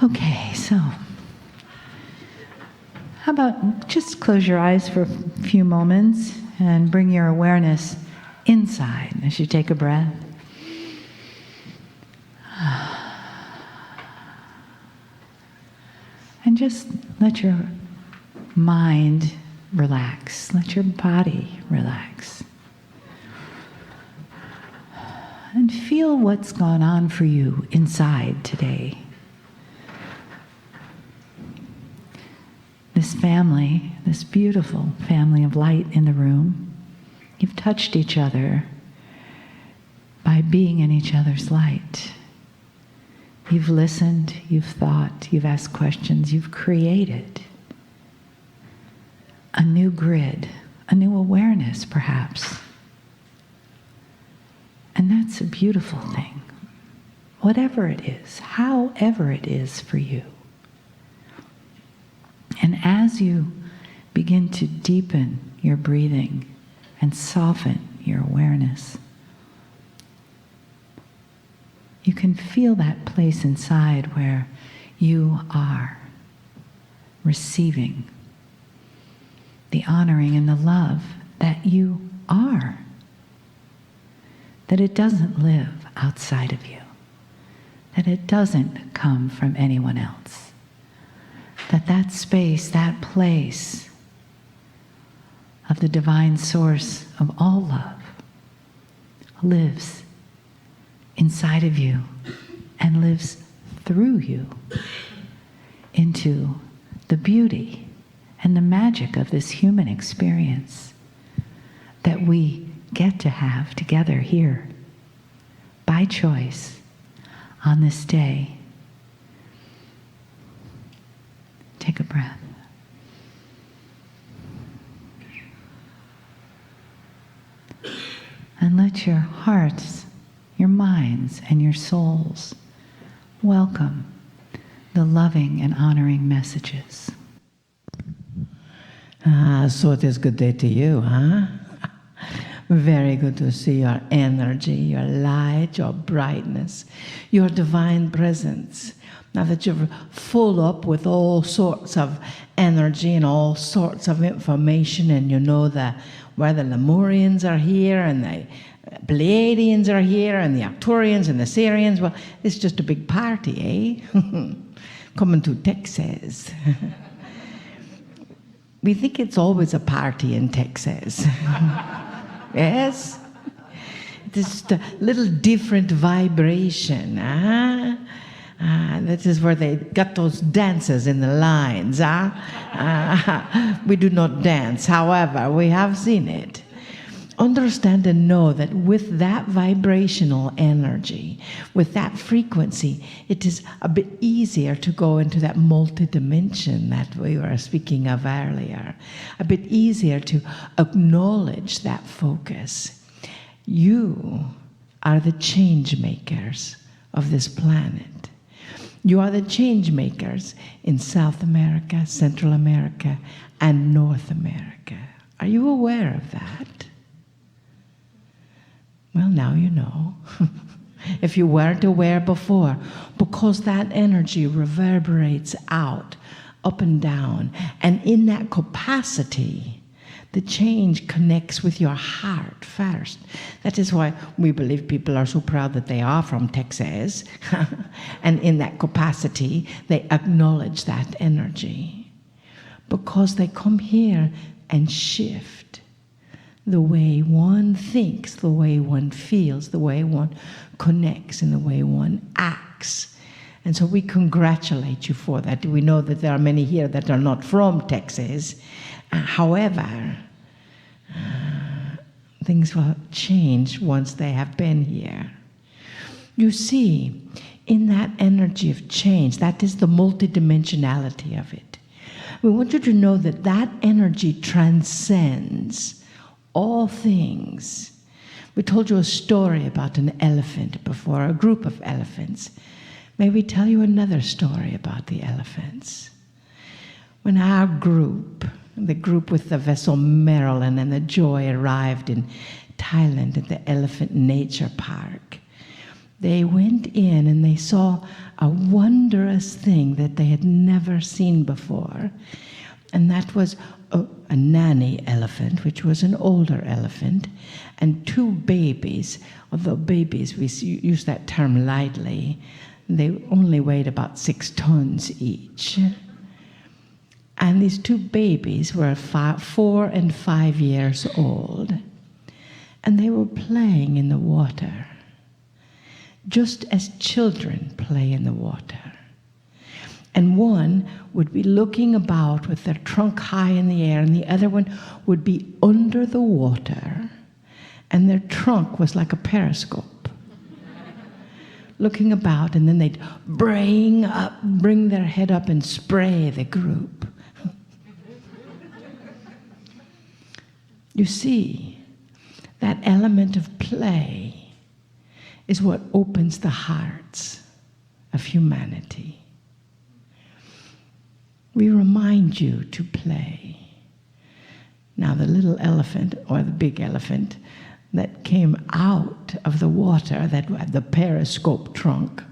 Okay, so how about just close your eyes for a few moments and bring your awareness inside as you take a breath. And just let your mind relax. Let your body relax. And feel what's gone on for you inside today. This family, this beautiful family of light in the room, you've touched each other by being in each other's light. You've listened, you've thought, you've asked questions, you've created a new grid, a new awareness perhaps. And that's a beautiful thing. Whatever it is, however it is for you. And as you begin to deepen your breathing and soften your awareness, you can feel that place inside where you are receiving the honoring and the love that you are. That it doesn't live outside of you. That it doesn't come from anyone else. That space, that place of the divine source of all love lives inside of you and lives through you into the beauty and the magic of this human experience that we get to have together here by choice on this day. Take a breath. And let your hearts, your minds, and your souls welcome the loving and honoring messages. So it is good day to you, huh? Very good to see your energy, your light, your brightness, your divine presence. Now that you're full up with all sorts of energy and all sorts of information, and you know where the Lemurians are here, and the Pleiadians are here, and the Arcturians and the Syrians, well, it's just a big party, eh? Coming to Texas. We think it's always a party in Texas. Yes? It's just a little different vibration, huh? That is where they got those dances in the lines. We do not dance, however, we have seen it. Understand and know that with that vibrational energy, with that frequency, it is a bit easier to go into that multi-dimension that we were speaking of earlier. A bit easier to acknowledge that focus. You are the change makers of this planet. You are the change makers in South America, Central America, and North America. Are you aware of that? Well, now you know. If you weren't aware before, because that energy reverberates out, up and down, and in that capacity, the change connects with your heart first. That is why we believe people are so proud that they are from Texas. And in that capacity, they acknowledge that energy. Because they come here and shift the way one thinks, the way one feels, the way one connects, and the way one acts. And so we congratulate you for that. We know that there are many here that are not from Texas. However, things will change once they have been here. You see, in that energy of change, that is the multidimensionality of it. We want you to know that that energy transcends all things. We told you a story about an elephant before, a group of elephants. May we tell you another story about the elephants? When our group, the group with the vessel Marilyn and the Joy, arrived in Thailand at the Elephant Nature Park, They went in and they saw a wondrous thing that they had never seen before. And that was a nanny elephant, which was an older elephant, and two babies. Although babies, we use that term lightly, they only weighed about 6 tons each. And these two babies were 4 and 5 years old. And they were playing in the water, just as children play in the water. And one would be looking about with their trunk high in the air, and the other one would be under the water, and their trunk was like a periscope, looking about, and then they'd bring their head up and spray the group. You see, that element of play is what opens the hearts of humanity. We remind you to play. Now, the little elephant, or the big elephant, that came out of the water, that had the periscope trunk,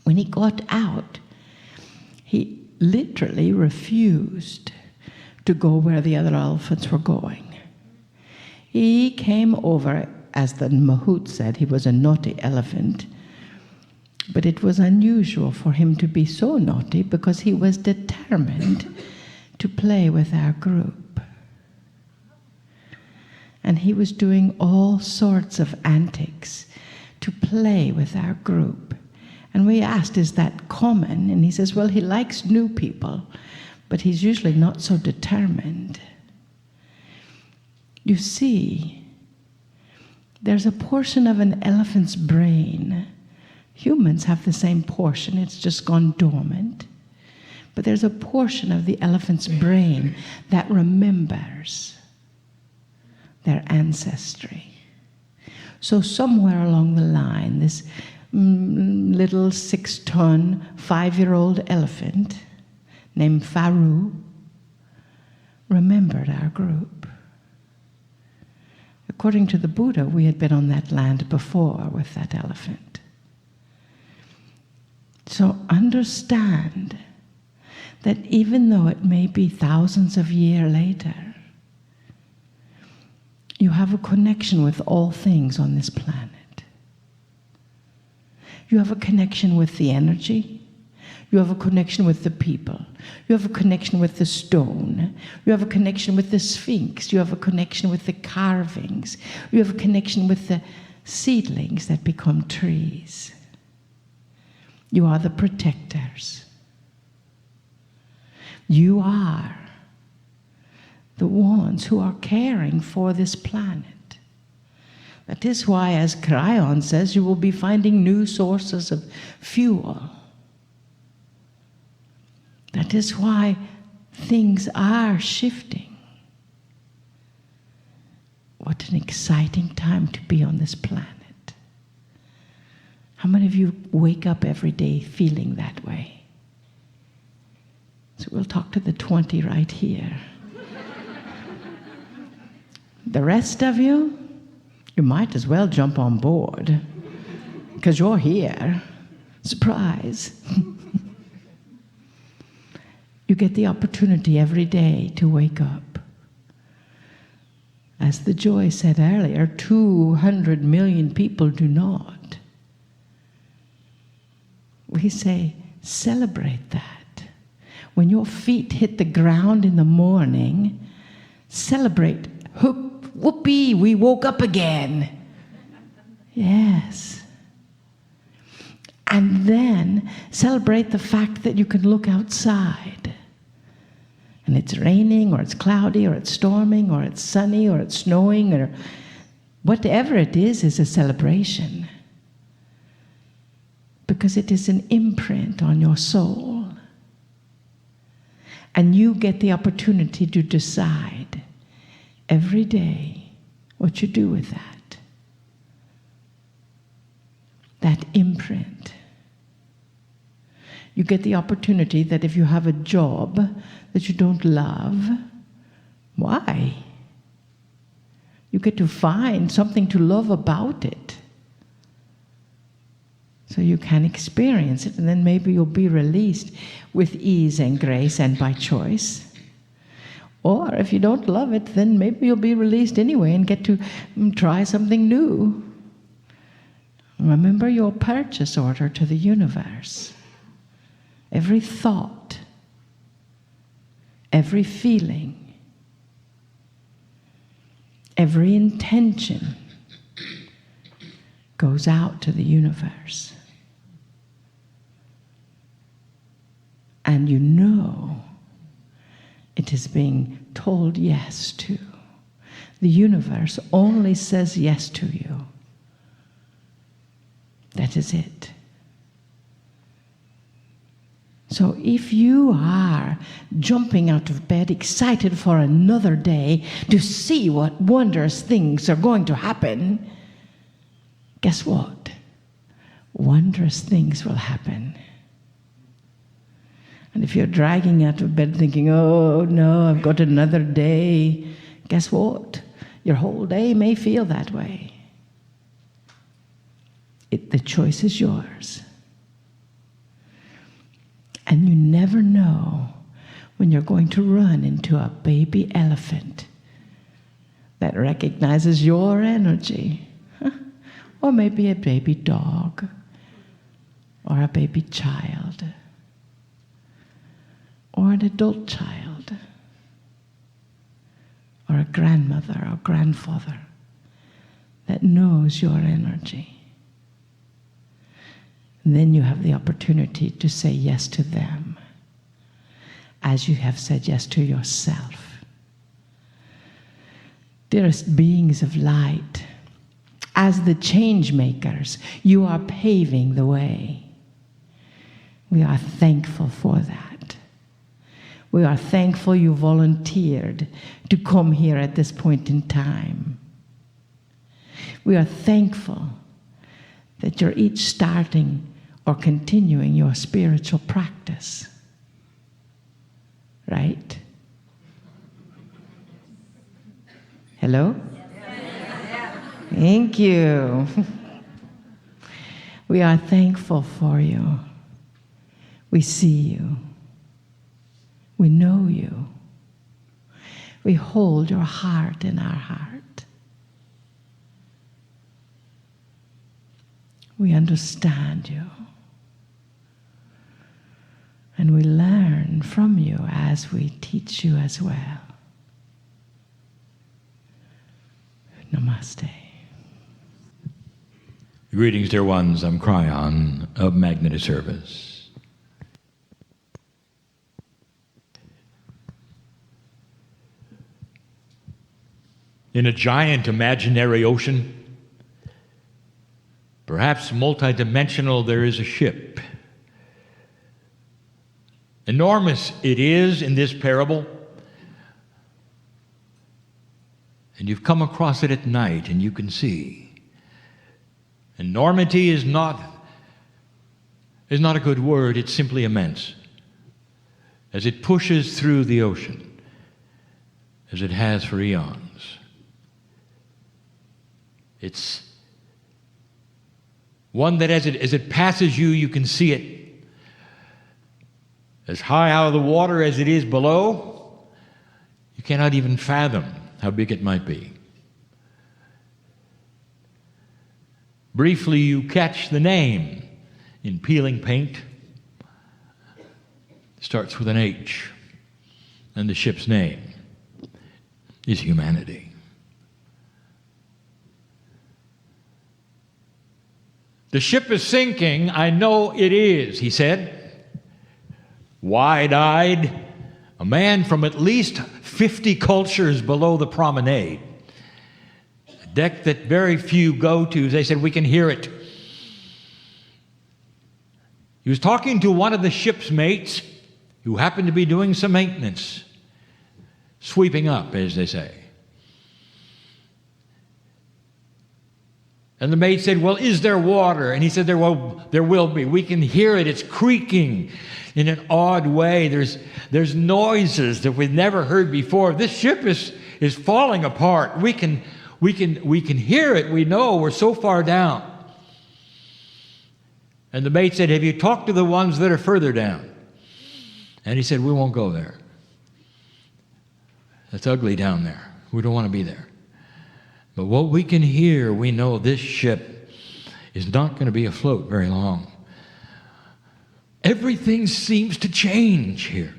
when he got out, he literally refused to go where the other elephants were going. He came over, as the mahout said, he was a naughty elephant. But it was unusual for him to be so naughty because he was determined to play with our group. And he was doing all sorts of antics to play with our group. And we asked, is that common? And he says, well, he likes new people, but he's usually not so determined. You see, there's a portion of an elephant's brain. Humans have the same portion, it's just gone dormant. But there's a portion of the elephant's brain that remembers their ancestry. So somewhere along the line, this little 6-ton, 5-year-old elephant named Faru remembered our group. According to the Buddha, we had been on that land before with that elephant. So understand that even though it may be thousands of years later, you have a connection with all things on this planet. You have a connection with the energy. You have a connection with the people. You have a connection with the stone. You have a connection with the Sphinx. You have a connection with the carvings. You have a connection with the seedlings that become trees. You are the protectors. You are the ones who are caring for this planet. That is why, as Kryon says, you will be finding new sources of fuel. That is why things are shifting. What an exciting time to be on this planet. How many of you wake up every day feeling that way? So we'll talk to the 20 right here. The rest of you, you might as well jump on board because you're here. Surprise. You get the opportunity every day to wake up. As the Joy said earlier, 200 million people do not. We say, celebrate that. When your feet hit the ground in the morning, celebrate. Whoopee, we woke up again. Yes. And then celebrate the fact that you can look outside. And it's raining, or it's cloudy, or it's storming, or it's sunny, or it's snowing, or whatever it is a celebration. Because it is an imprint on your soul. And you get the opportunity to decide every day what you do with that. That imprint. You get the opportunity that if you have a job that you don't love, why? You get to find something to love about it. So you can experience it, and then maybe you'll be released with ease and grace and by choice. Or if you don't love it, then maybe you'll be released anyway and get to try something new. Remember your purchase order to the universe. Every thought, every feeling, every intention goes out to the universe. And you know it is being told yes to. The universe only says yes to you. That is it. So if you are jumping out of bed, excited for another day to see what wondrous things are going to happen, guess what? Wondrous things will happen. And if you're dragging out of bed thinking, oh no, I've got another day, guess what? Your whole day may feel that way. The choice is yours. And you never know when you're going to run into a baby elephant that recognizes your energy. Or maybe a baby dog, or a baby child, or an adult child, or a grandmother or grandfather that knows your energy. And then you have the opportunity to say yes to them, as you have said yes to yourself. Dearest beings of light, as the change makers, you are paving the way. We are thankful for that. We are thankful you volunteered to come here at this point in time. We are thankful that you're each starting or continuing your spiritual practice. Right? Hello? Thank you. We are thankful for you. We see you. We know you. We hold your heart in our heart. We understand you. And we learn from you as we teach you as well. Namaste. Greetings, dear ones. I'm Kryon of Magnetic Service. In a giant imaginary ocean, perhaps multidimensional, there is a ship. Enormous it is in this parable. And you've come across it at night and you can see. Enormity is not a good word, it's simply immense. As it pushes through the ocean, as it has for eons. It's one that as it passes you, you can see it. As high out of the water as it is below, you cannot even fathom how big it might be. Briefly, you catch the name in peeling paint. It starts with an H, and the ship's name is humanity. The ship is sinking, I know it is, he said. Wide-eyed, a man from at least 50 cultures below the promenade. A deck that very few go to. They said, we can hear it. He was talking to one of the ship's mates who happened to be doing some maintenance. Sweeping up, as they say. And the mate said, well, is there water? And he said, there will be. We can hear it. It's creaking in an odd way. There's noises that we've never heard before. This ship is falling apart. We can hear it. We know we're so far down. And the mate said, have you talked to the ones that are further down? And he said, we won't go there. It's ugly down there. We don't want to be there. But what we can hear, we know this ship is not going to be afloat very long. Everything seems to change here.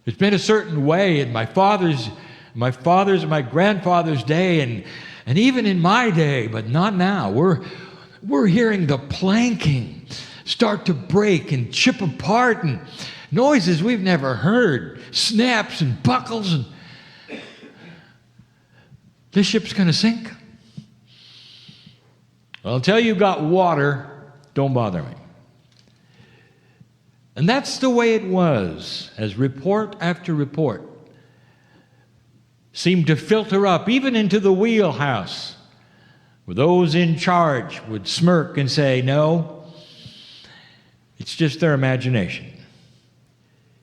It's been a certain way in my father's and my grandfather's day, and even in my day, but not now. We're hearing the planking start to break and chip apart, and noises we've never heard, snaps and buckles, and this ship's going to sink. Well, until you got water, don't bother me. And that's the way it was, as report after report seemed to filter up, even into the wheelhouse, where those in charge would smirk and say, no, it's just their imagination.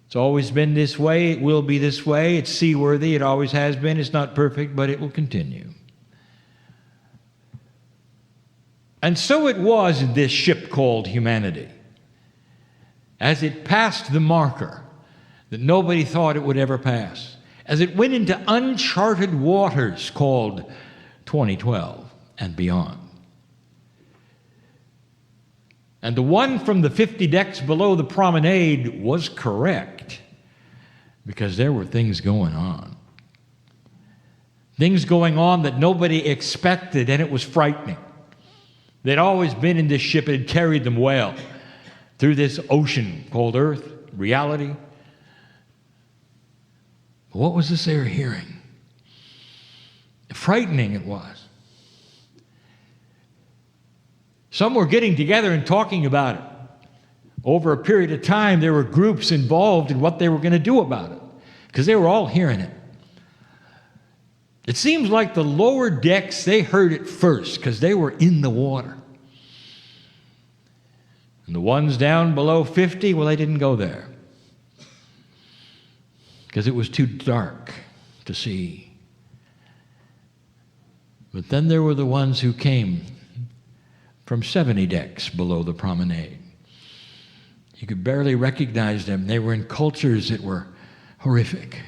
It's always been this way, it will be this way, it's seaworthy, it always has been, it's not perfect, but it will continue. And so it was in this ship called humanity. As it passed the marker that nobody thought it would ever pass, as it went into uncharted waters called 2012 and beyond. And the one from the 50 decks below the promenade was correct, because there were things going on. Things going on that nobody expected, and it was frightening. They'd always been in this ship, it had carried them well through this ocean called Earth, reality. What was this they were hearing? Frightening it was. Some were getting together and talking about it. Over a period of time, there were groups involved in what they were going to do about it, because they were all hearing it. It seems like the lower decks, they heard it first, because they were in the water. And the ones down below 50, well, they didn't go there, because it was too dark to see. But then there were the ones who came from 70 decks below the promenade. You could barely recognize them. They were in cultures that were horrific,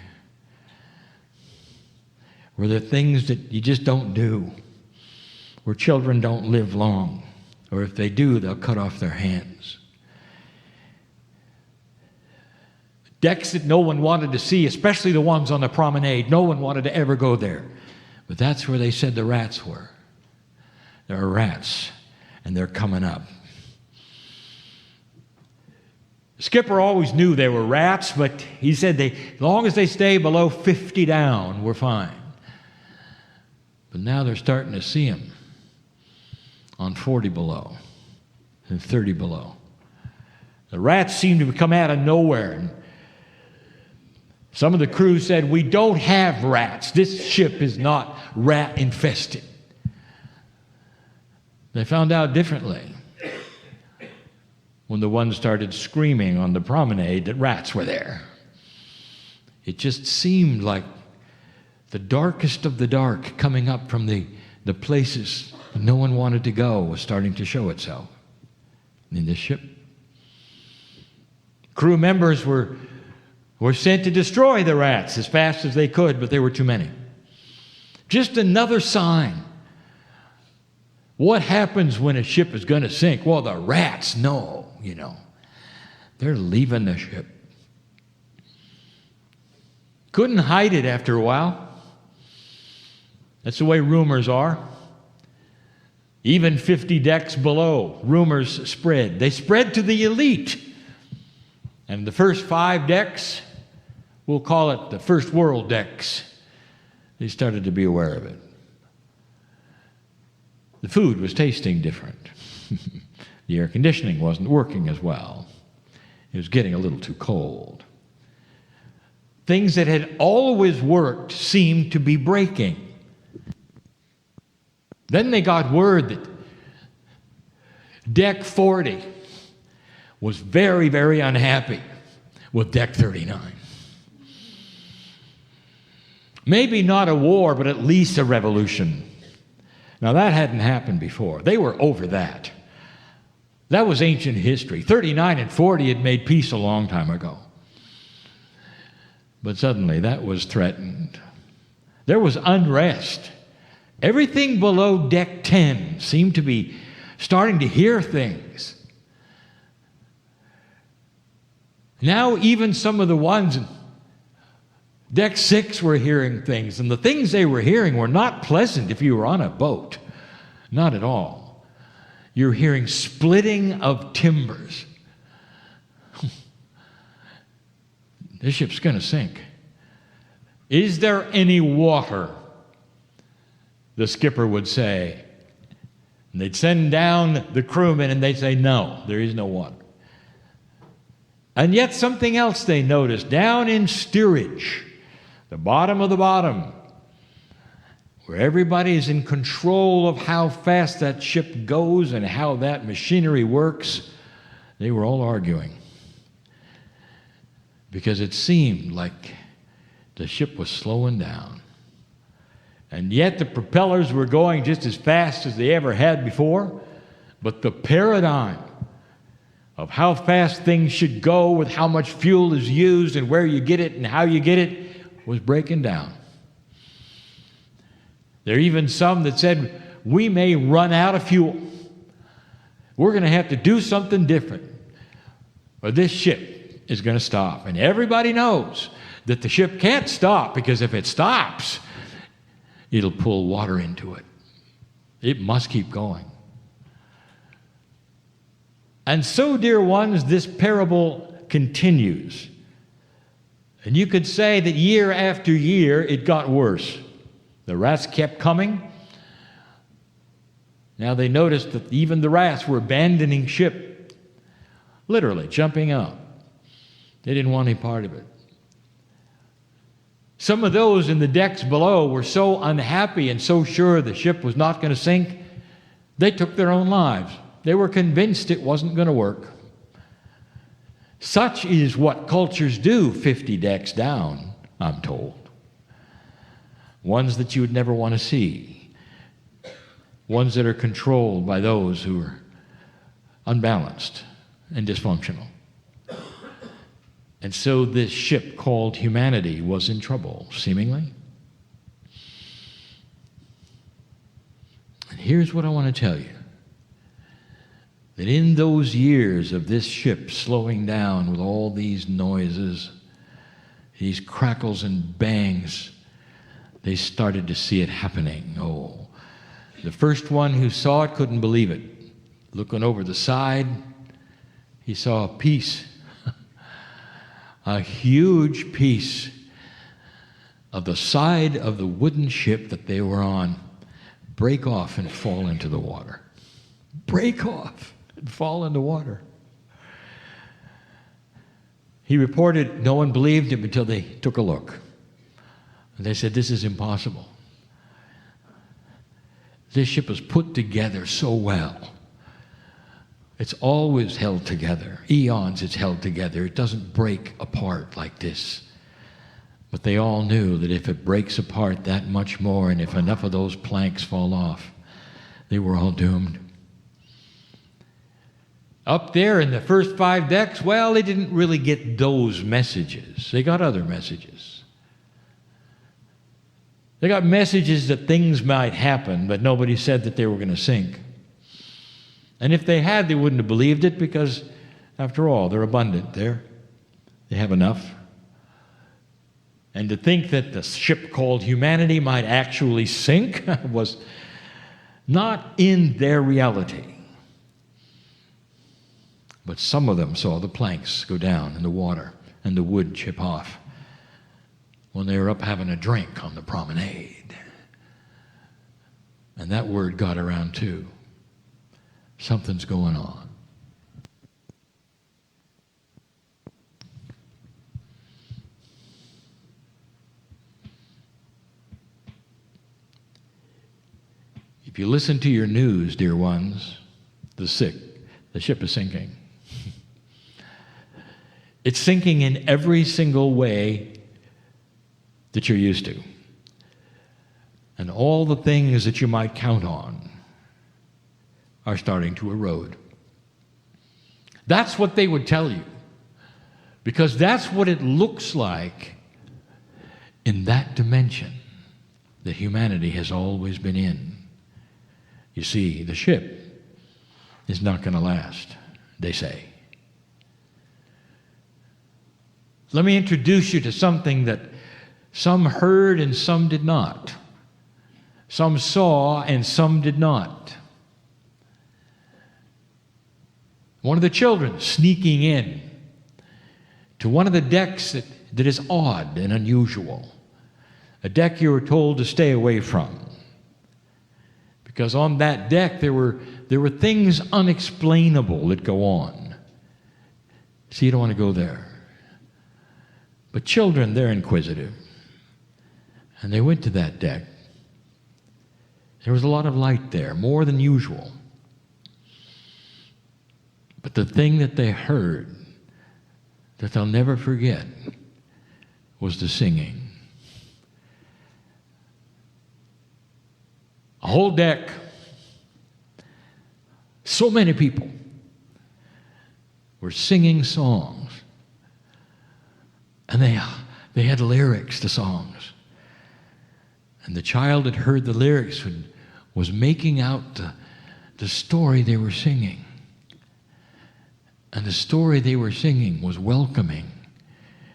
where there are things that you just don't do, where children don't live long, or if they do, they'll cut off their hands. Decks that no one wanted to see, especially the ones on the promenade. No one wanted to ever go there. But that's where they said the rats were. There are rats, and they're coming up. The skipper always knew they were rats, but he said as long as they stay below 50 down, we're fine. But now they're starting to see them on 40 below and 30 below. The rats seem to come out of nowhere. And some of the crew said, we don't have rats. This ship is not rat infested. They found out differently when the ones started screaming on the promenade that rats were there. It just seemed like the darkest of the dark coming up from the places no one wanted to go was starting to show itself in this ship. Crew members were sent to destroy the rats as fast as they could, but there were too many. Just another sign. What happens when a ship is going to sink? Well, the rats know, They're leaving the ship. Couldn't hide it after a while. That's the way rumors are. Even 50 decks below, rumors spread. They spread to the elite. And the first 5 decks, we'll call it the first world decks, they started to be aware of it. The food was tasting different. The air conditioning wasn't working as well. It was getting a little too cold. Things that had always worked seemed to be breaking. Then they got word that Deck 40 was very, very unhappy with Deck 39. Maybe not a war, but at least a revolution. Now, that hadn't happened before. They were over that. That was ancient history. 39 and 40 had made peace a long time ago. But suddenly that was threatened. There was unrest. Everything below deck 10 seemed to be starting to hear things. Now even some of the ones in deck 6 were hearing things, and the things they were hearing were not pleasant if you were on a boat. Not at all. You're hearing splitting of timbers. This ship's going to sink. Is there any water? The skipper would say. And they'd send down the crewmen and they'd say, no, there is no water. And yet something else they noticed down in steerage, the bottom of the bottom, where everybody is in control of how fast that ship goes and how that machinery works, they were all arguing. Because it seemed like the ship was slowing down. And yet the propellers were going just as fast as they ever had before, but the paradigm of how fast things should go with how much fuel is used and where you get it and how you get it was breaking down. There are even some that said, we may run out of fuel. We're going to have to do something different, or this ship is going to stop. And everybody knows that the ship can't stop, because if it stops, it'll pull water into it. It must keep going. And so, dear ones, this parable continues. And you could say that year after year it got worse. The rats kept coming. Now they noticed that even the rats were abandoning ship, literally jumping out. They didn't want any part of it. Some of those in the decks below were so unhappy and so sure the ship was not going to sink, they took their own lives. They were convinced it wasn't going to work. Such is what cultures do 50 decks down, I'm told. Ones that you would never want to see. Ones that are controlled by those who are unbalanced and dysfunctional. And so this ship called humanity was in trouble, seemingly. And here's what I want to tell you. That in those years of this ship slowing down with all these noises, these crackles and bangs, they started to see it happening. Oh, the first one who saw it couldn't believe it. Looking over the side, he saw a piece, a huge piece of the side of the wooden ship that they were on break off and fall into the water. Break off and fall in the water. He reported no one believed him until they took a look. And they said, this is impossible. This ship was put together so well. It's always held together. Eons it's held together. It doesn't break apart like this. But they all knew that if it breaks apart that much more, and if enough of those planks fall off, they were all doomed. Up there in the first 5 decks, well, they didn't really get those messages. They got other messages. They got messages that things might happen, but nobody said that they were going to sink. And if they had, they wouldn't have believed it, because, after all, they're abundant there. They have enough. And to think that the ship called humanity might actually sink was not in their reality. But some of them saw the planks go down in the water and the wood chip off when they were up having a drink on the promenade. And that word got around too. Something's going on. If you listen to your news, dear ones, the ship is sinking. It's sinking in every single way that you're used to. And all the things that you might count on are starting to erode. That's what they would tell you. Because that's what it looks like in that dimension that humanity has always been in. You see, the ship is not going to last, they say. Let me introduce you to something that some heard and some did not. Some saw and some did not. One of the children sneaking in to one of the decks that is odd and unusual. A deck you were told to stay away from. Because on that deck there were things unexplainable that go on. So you don't want to go there. But children, they're inquisitive. And they went to that deck. There was a lot of light there, more than usual. But the thing that they heard that they'll never forget was the singing. A whole deck, so many people were singing songs. And they had lyrics to songs. And the child that heard the lyrics was making out the story they were singing. And the story they were singing was welcoming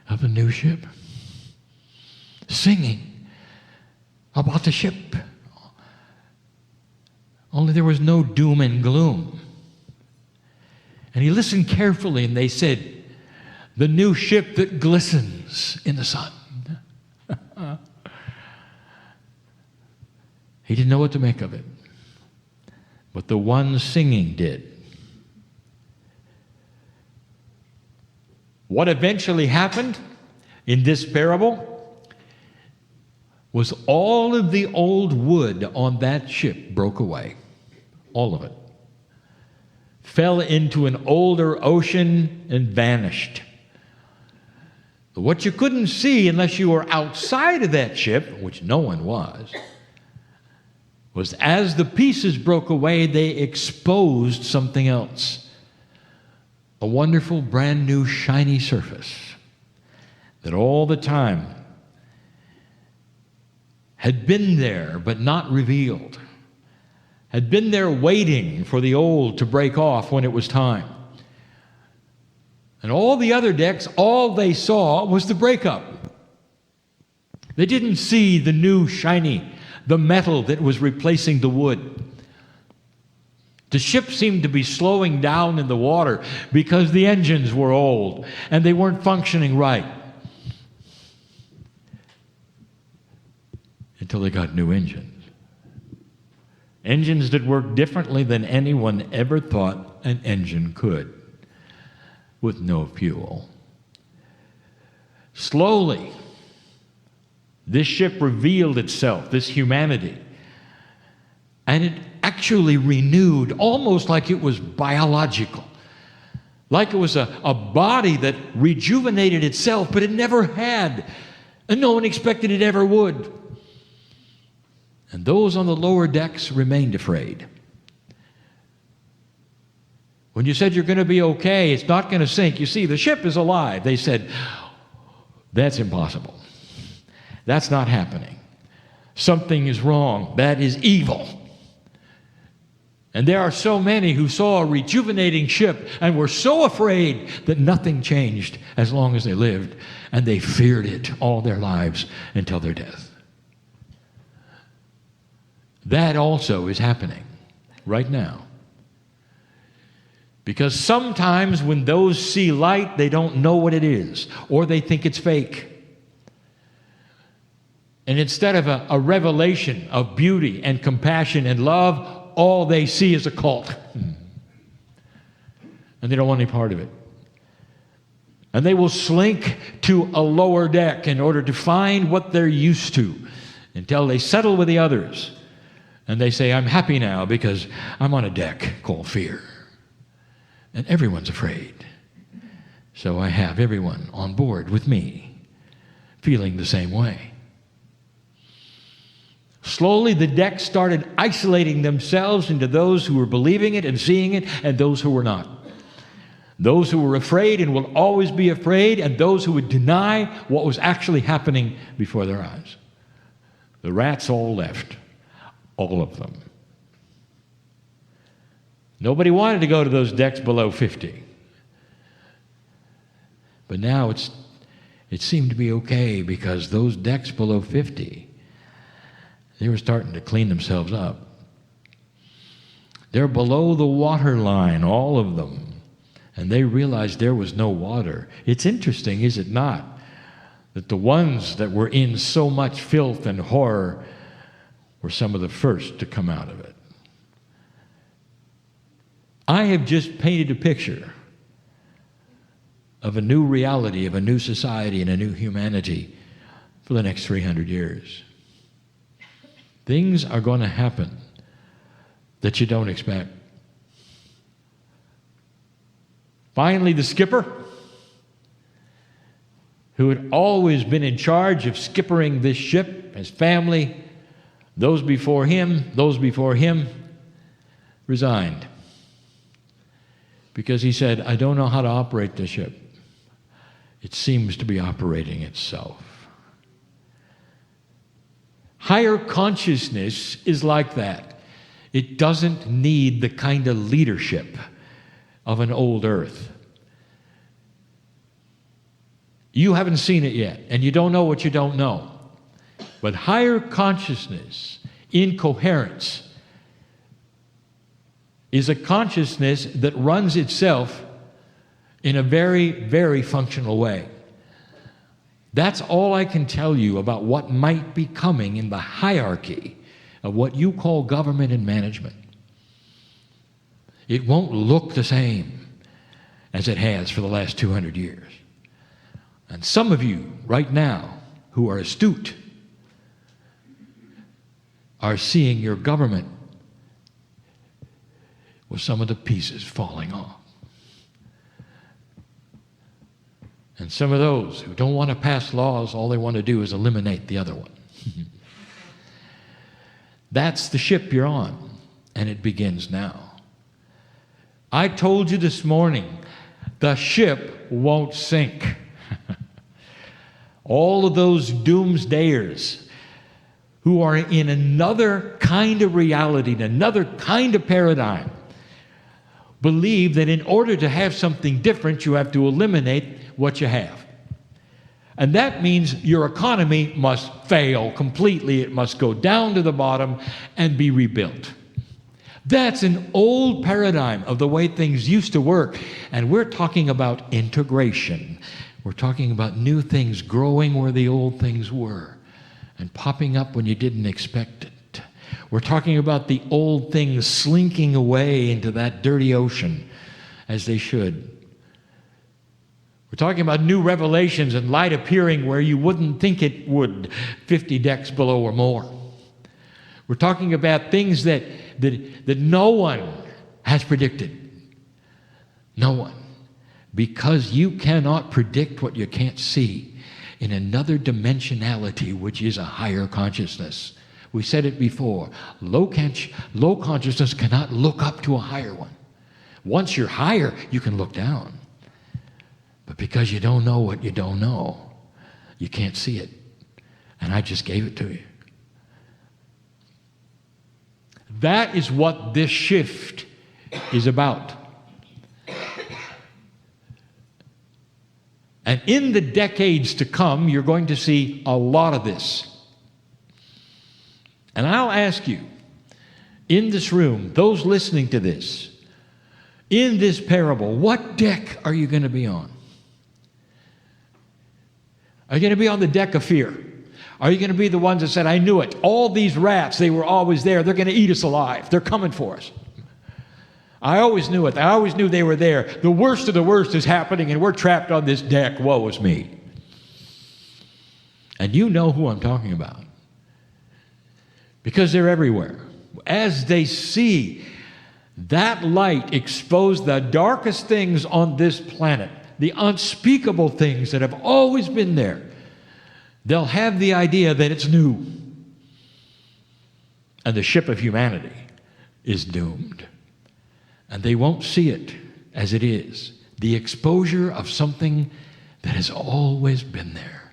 of a new ship. Singing about the ship. Only there was no doom and gloom. And he listened carefully, and they said, "The new ship that glistens in the sun." He didn't know what to make of it. But the one singing did. What eventually happened in this parable was all of the old wood on that ship broke away. All of it. Fell into an older ocean and vanished. But what you couldn't see unless you were outside of that ship, which no one was as the pieces broke away, they exposed something else. A wonderful, brand new, shiny surface that all the time had been there but not revealed, had been there waiting for the old to break off when it was time. And all the other decks, all they saw was the breakup. They didn't see the new, shiny, the metal that was replacing the wood. The ship seemed to be slowing down in the water because the engines were old and they weren't functioning right. Until they got new engines. Engines that worked differently than anyone ever thought an engine could, with no fuel. Slowly, this ship revealed itself, this humanity, and it actually renewed, almost like it was biological, like it was a body that rejuvenated itself, but it never had, and no one expected it ever would. And those on the lower decks remained afraid. When you said you're going to be okay, it's not going to sink. You see, the ship is alive. They said, that's impossible. That's not happening. Something is wrong. That is evil. And there are so many who saw a rejuvenating ship and were so afraid that nothing changed as long as they lived, and they feared it all their lives until their death. That also is happening right now. Because sometimes when those see light, they don't know what it is, or they think it's fake. And instead of a revelation of beauty and compassion and love, all they see is a cult. And they don't want any part of it. And they will slink to a lower deck in order to find what they're used to until they settle with the others. And they say, I'm happy now because I'm on a deck called fear. And everyone's afraid. So I have everyone on board with me, feeling the same way. Slowly, the deck started isolating themselves into those who were believing it and seeing it and those who were not. those who were afraid and will always be afraid, and those who would deny what was actually happening before their eyes. The rats all left, all of them. Nobody wanted to go to those decks below 50. But now it seemed to be okay, because those decks below 50, they were starting to clean themselves up. They're below the water line, all of them. And they realized there was no water. It's interesting, is it not, that the ones that were in so much filth and horror were some of the first to come out of it. I have just painted a picture of a new reality, of a new society and a new humanity for the next 300 years. Things are going to happen that you don't expect. Finally, the skipper, who had always been in charge of skippering this ship, his family, those before him, resigned. Because he said, I don't know how to operate the ship. It seems to be operating itself. Higher consciousness is like that. It doesn't need the kind of leadership of an old earth. You haven't seen it yet, and you don't know what you don't know. But higher consciousness, in coherence, is a consciousness that runs itself in a very, very functional way. That's all I can tell you about what might be coming in the hierarchy of what you call government and management. It won't look the same as it has for the last 200 years. And some of you right now who are astute are seeing your government with some of the pieces falling off. And some of those who don't want to pass laws, all they want to do is eliminate the other one. That's the ship you're on, and it begins now. I told you this morning, the ship won't sink. All of those doomsdayers who are in another kind of reality, another kind of paradigm, believe that in order to have something different, you have to eliminate what you have. And that means your economy must fail completely. It must go down to the bottom and be rebuilt. That's an old paradigm of the way things used to work. And we're talking about integration. We're talking about new things growing where the old things were and popping up when you didn't expect it. We're talking about the old things slinking away into that dirty ocean as they should. We're talking about new revelations and light appearing where you wouldn't think it would, 50 decks below or more. We're talking about things that no one has predicted. No one. Because you cannot predict what you can't see in another dimensionality, which is a higher consciousness. We said it before. Low consciousness cannot look up to a higher one. Once you're higher, you can look down. But because you don't know what you don't know, you can't see it. And I just gave it to you. That is what this shift is about. And in the decades to come, you're going to see a lot of this. And I'll ask you, in this room, those listening to this, in this parable, what deck are you going to be on? Are you going to be on the deck of fear? Are you going to be the ones that said, I knew it. All these rats, they were always there. They're going to eat us alive. They're coming for us. I always knew it. I always knew they were there. The worst of the worst is happening, and we're trapped on this deck. Woe is me. And you know who I'm talking about. Because they're everywhere. As they see that light expose the darkest things on this planet, the unspeakable things that have always been there, they'll have the idea that it's new. And the ship of humanity is doomed. And they won't see it as it is. The exposure of something that has always been there.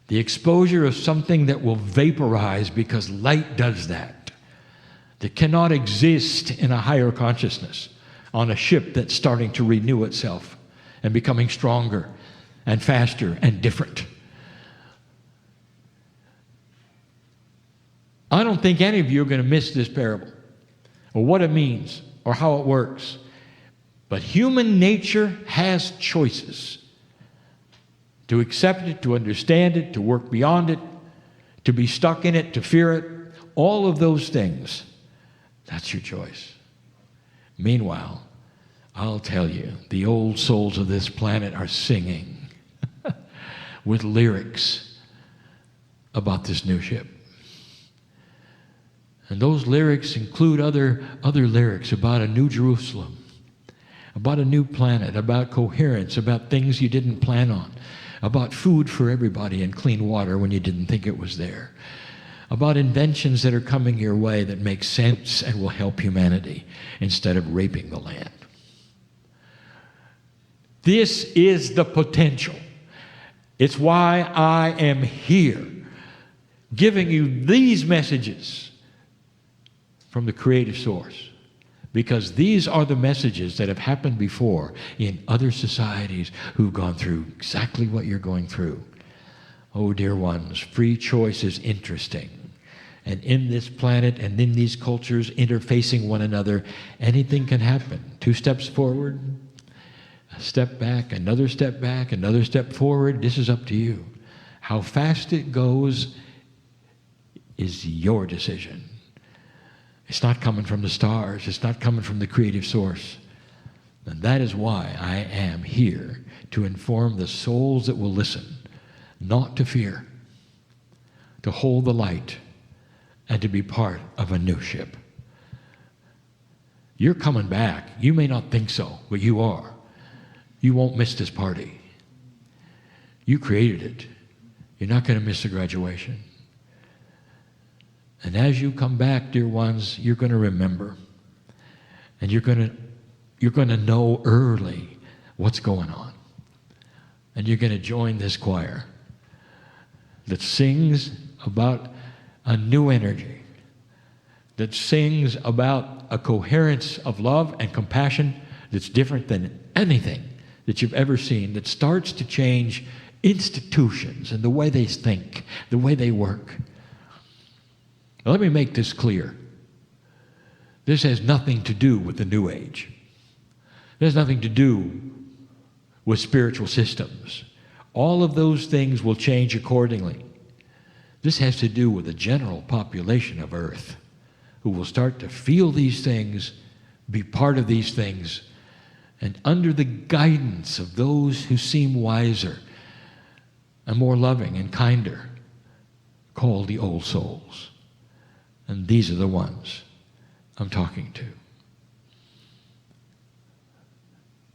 The exposure of something that will vaporize because light does that. That cannot exist in a higher consciousness on a ship that's starting to renew itself and becoming stronger and faster and different. I don't think any of you are going to miss this parable or what it means or how it works. But human nature has choices. To accept it, to understand it, to work beyond it, to be stuck in it, to fear it, all of those things, that's your choice. Meanwhile, I'll tell you, the old souls of this planet are singing with lyrics about this new ship. And those lyrics include other lyrics about a new Jerusalem, about a new planet, about coherence, about things you didn't plan on, about food for everybody and clean water when you didn't think it was there, about inventions that are coming your way that make sense and will help humanity instead of raping the land. This is the potential. It's why I am here, giving you these messages from the creative source. Because these are the messages that have happened before in other societies who've gone through exactly what you're going through. Oh, dear ones, free choice is interesting. And in this planet and in these cultures interfacing one another, anything can happen. 2 steps forward, a step back, another step forward. This is up to you. How fast it goes is your decision. It's not coming from the stars. It's not coming from the creative source. And that is why I am here, to inform the souls that will listen, not to fear, to hold the light, and to be part of a new ship. You're coming back. You may not think so, but you are. You won't miss this party. You created it. You're not going to miss the graduation. And as you come back, dear ones, you're going to remember. And you're going to know early what's going on. And you're going to join this choir that sings about a new energy, that sings about a coherence of love and compassion that's different than anything that you've ever seen, that starts to change institutions and the way they think, the way they work. Now, let me make this clear. This has nothing to do with the New Age. It has nothing to do with spiritual systems. All of those things will change accordingly. This has to do with the general population of Earth, who will start to feel these things, be part of these things, and under the guidance of those who seem wiser and more loving and kinder, called the old souls. And these are the ones I'm talking to.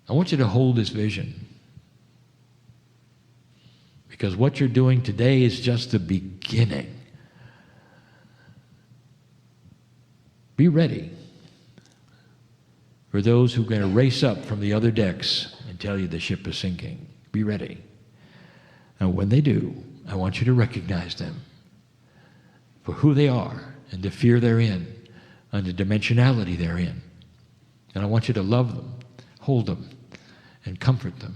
I want you to hold this vision, because what you're doing today is just the beginning. Be ready for those who are going to race up from the other decks and tell you the ship is sinking. Be ready. And when they do, I want you to recognize them for who they are and the fear they're in and the dimensionality they're in. And I want you to love them, hold them, and comfort them,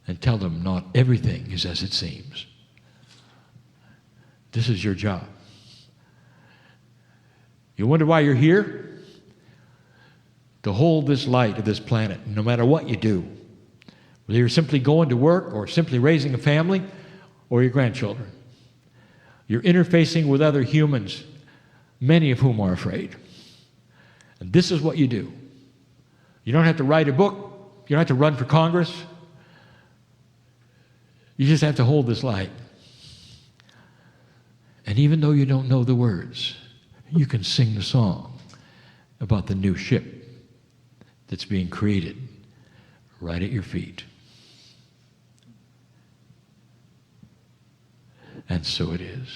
and tell them not everything is as it seems. This is your job. You wonder why you're here? To hold this light of this planet, no matter what you do. Whether you're simply going to work or simply raising a family or your grandchildren. You're interfacing with other humans, many of whom are afraid. And this is what you do. You don't have to write a book. You don't have to run for Congress. You just have to hold this light. And even though you don't know the words, you can sing the song about the new ship that's being created right at your feet. And so it is.